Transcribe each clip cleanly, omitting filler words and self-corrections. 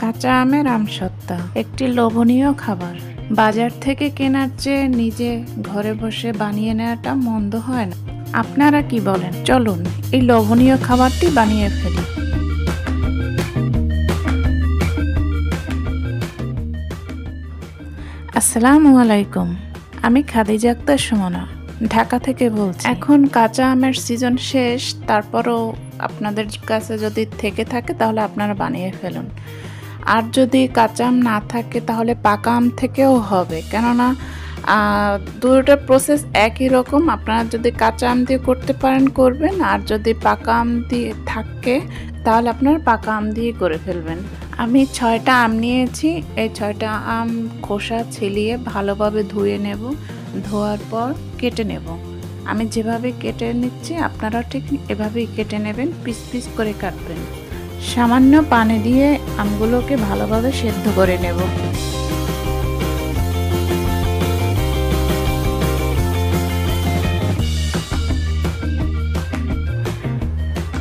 কাঁচা আমের আমসত্ত্বা একটি লোভনীয় খাবার। বাজার থেকে কেনার চেয়ে নিজে ঘরে বসে বানিয়ে নেওয়াটা মন্দ হয় না। আপনারা কি বলেন? চলুন এই লোভনীয় খাবারটি বানিয়ে ফেলি। আসসালামু আলাইকুম, আমি খাদিজা আক্তার সুমনা ঢাকা থেকে বলছি। এখন কাঁচা আমের সিজন শেষ, তারপরও আপনাদের কাছে যদি থেকে থাকে তাহলে আপনারা বানিয়ে ফেলুন। আর যদি কাঁচা আম না থাকে তাহলে পাকা আম থেকেও হবে, কেননা দুটোটার প্রসেস একই রকম। আপনারা যদি কাঁচা আম দিয়ে করতে পারেন করবেন, আর যদি পাকা আম দিয়ে থাকে তাহলে আপনারা পাকা আম দিয়ে করে ফেলবেন। আমি 6টা আম নিয়েছি। এই 6টা আম খোসা ছেলিয়ে ভালোভাবে ধুয়ে নেব। ধোয়ার পর কেটে নেব। আমি যেভাবে কেটে নিচ্ছি আপনারা ঠিক এভাবেই কেটে নেবেন, পিস পিস করে কাটবেন। সামান্য পানি দিয়ে আমগুলোকে ভালোভাবে সেদ্ধ করে নেব।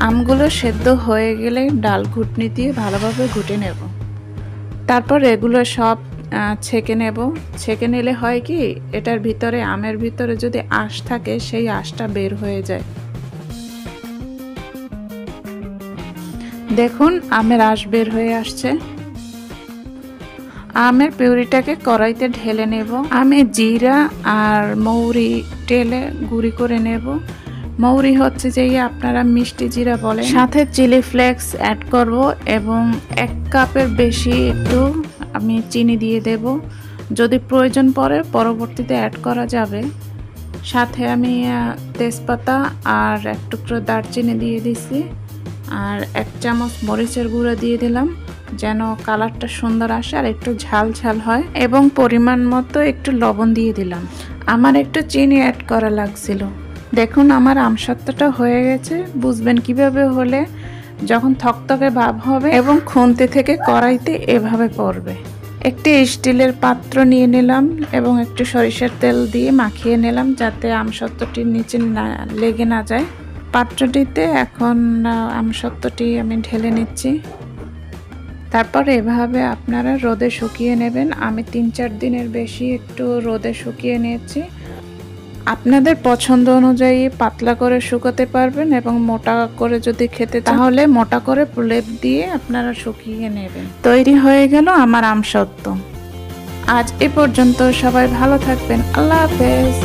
আমগুলো সেদ্ধ হয়ে গেলে ডাল ঘুটনি দিয়ে ভালোভাবে ঘুটে নেব। তারপর এগুলো সব ছেঁকে নেব। ছেঁকে নিলে হয় কি, এটার ভিতরে আমের ভিতরে যদি আঁশ থাকে সেই আঁশটা বের হয়ে যায়। দেখুন আমের আঁশ বের হয়ে আসছে। আমের পিউরিটাকে কড়াইতে ঢেলে নেব। আমি জিরা আর মৌরি টেলে গুঁড়ি করে নেব। মৌরি হচ্ছে যে আপনারা মিষ্টি জিরা বলেন। সাথে চিলি ফ্লেক্স অ্যাড করব এবং 1 কাপের বেশি একটু আমি চিনি দিয়ে দেব। যদি প্রয়োজন পড়ে পরবর্তীতে অ্যাড করা যাবে। সাথে আমি তেজপাতা আর 1 টুকরো দারচিনি দিয়ে দিছি, আর 1 চামচ মরিচের গুঁড়ো দিয়ে দিলাম যেন কালারটা সুন্দর আসে আর একটু ঝাল ঝাল হয়, এবং পরিমাণ মতো একটু লবণ দিয়ে দিলাম। আমার একটু চিনি অ্যাড করা লাগছিল। দেখুন আমার আমসত্ত্বাটা হয়ে গেছে। বুঝবেন কিভাবে হলে, যখন থকথকে ভাব হবে এবং খুন্তি থেকে কড়াইতে এভাবে পড়বে। একটি স্টিলের পাত্র নিয়ে নিলাম এবং একটু সরিষার তেল দিয়ে মাখিয়ে নিলাম যাতে আমসত্ত্বটির নিচে না লেগে না যায়। পাত্রটিতে এখন আমসত্ত্বটি আমি ঢেলে নিচ্ছি। তারপর এভাবে আপনারা রোদে শুকিয়ে নেবেন। আমি 3-4 দিনের বেশি একটু রোদে শুকিয়ে নিয়েছি। আপনাদের পছন্দ অনুযায়ী পাতলা করে শুকাতে পারবেন, এবং মোটা করে যদি খেতে তাহলে মোটা করে প্রলেপ দিয়ে আপনারা শুকিয়ে নেবেন। তৈরি হয়ে গেল আমার আমসত্ত্ব। আজ এ পর্যন্ত। সবাই ভালো থাকবেন। আল্লাহ হাফেজ।